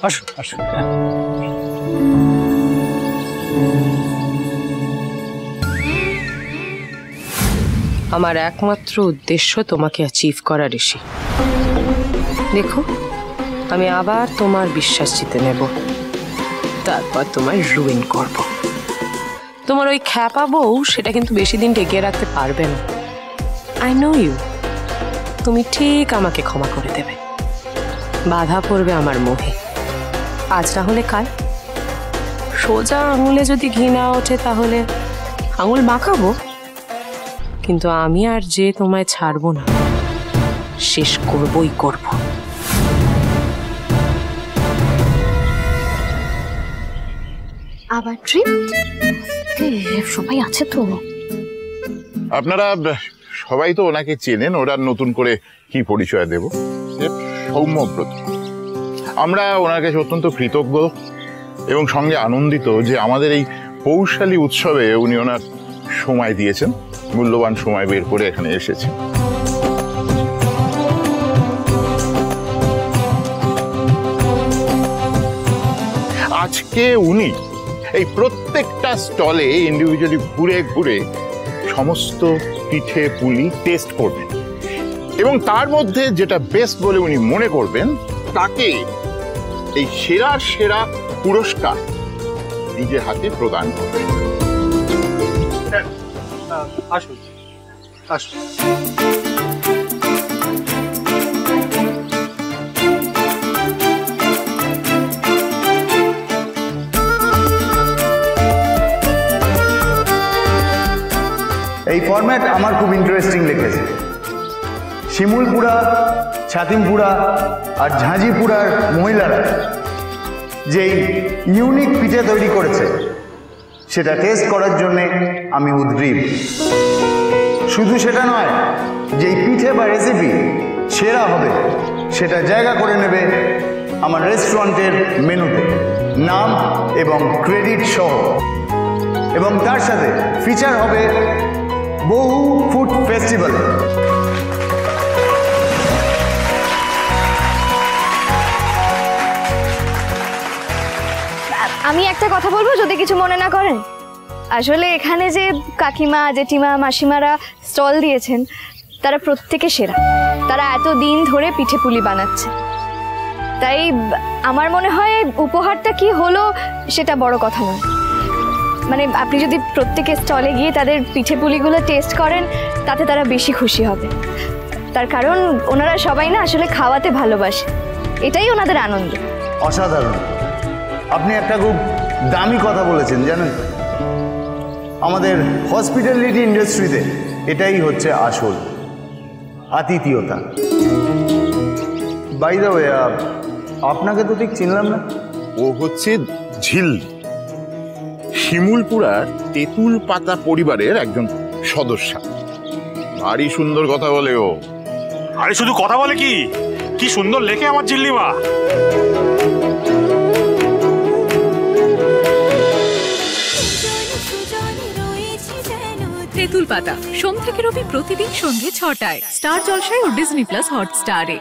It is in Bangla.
আসুন আসুন। আমার একমাত্র উদ্দেশ্য তোমাকে অ্যাচিভ করা, ঋষি। দেখো, আমি আবার তোমার বিশ্বাস জিতে নেব, তারপর তোমায় রুইন করব। তোমার ওই খ্যাপা বউ সেটা কিন্তু বেশি দিন ঢেকে রাখতে পারবে না। I know you. তুমি ঠিক আমাকে ক্ষমা করে দেবে, বাধা পড়বে আমার মোহে। আজ না হলে কাল। সোজা আঙুলে যদি ঘি না ওঠে তাহলে আঙুল মাখাবো, কিন্তু আমি আর যে তোমায় ছাড়বো না, শেষ করবই করব। আবার ট্রিপ? সবাই আছে তো? আপনারা সবাই তো ওনাকে চেনেন, ওরা নতুন করে কি পরিচয় দেব? সৌম্যব্রত। আমরা ওনার কাছে অত্যন্ত কৃতজ্ঞ এবং সঙ্গে আনন্দিত যে আমাদের এই পৌষালী উৎসবে উনি ওনার সময় দিয়েছেন, মূল্যবান সময় বের করে এখানে এসেছেন। আজকে উনি এই প্রত্যেকটা স্টলে ইন্ডিভিজুয়ালি ঘুরে ঘুরে সমস্ত পিঠে পুলি টেস্ট করবেন এবং তার মধ্যে যেটা বেস্ট বলে উনি মনে করবেন তাকে এই সেরার সেরা পুরস্কার নিজের হাতে প্রদান করবেন। আসুন আসুন। এই ফরম্যাট আমার খুব ইন্টারেস্টিং লেগেছে। শিমুলপুরা, ছাতিমপুরা আর ঝাঁঝিপুরার মহিলারা যেই ইউনিক পিঠে তৈরি করেছে সেটা টেস্ট করার জন্যে আমি উদ্গ্রীব। শুধু সেটা নয়, যেই পিঠে বা রেসিপি সেরা হবে সেটা জায়গা করে নেবে আমার রেস্টুরেন্টের মেনুতে, নাম এবং ক্রেডিট সহ। এবং তার সাথে ফিচার হবে বহু ফুড ফেস্টিভ্যাল। আমি একটা কথা বলবো, যদি কিছু মনে না করেন। আসলে এখানে যে কাকিমা, জেঠিমা, মাসিমারা স্টল দিয়েছেন তারা প্রত্যেকে সেরা। তারা এত দিন ধরে পিঠে পুলি বানাচ্ছে, তাই আমার মনে হয় উপহারটা কি হলো সেটা বড় কথা নয়। মানে আপনি যদি প্রত্যেকের স্টলে গিয়ে তাদের পিঠে পুলিগুলো টেস্ট করেন তাতে তারা বেশি খুশি হবে। তার কারণ ওনারা সবাই না আসলে খাওয়াতে ভালোবাসে, এটাই ওনাদের আনন্দ। অসাধারণ। আপনি একটা খুব দামি কথা বলেছেন জানেন, আমাদের হসপিটালিটি ইন্ডাস্ট্রিতে এটাই হচ্ছে আসল আতিথেয়তা। বাই দ্য ওয়ে, আপনাকে তো ঠিক চিনলাম না। ও হচ্ছে ঝিল, শিমুলপুরার তেঁতুল পাতা পরিবারের একজন সদস্য। ভারী সুন্দর কথা বলে ও। আরে শুধু কথা বলে কি, কি সুন্দর লেখে আমার ঝিল্লিমা। তেঁতুল পাতা সোম থেকে রবি প্রতিদিন সন্ধ্যে ৬টায় স্টার জলসায় ও ডিজনি প্লাস হটস্টারে।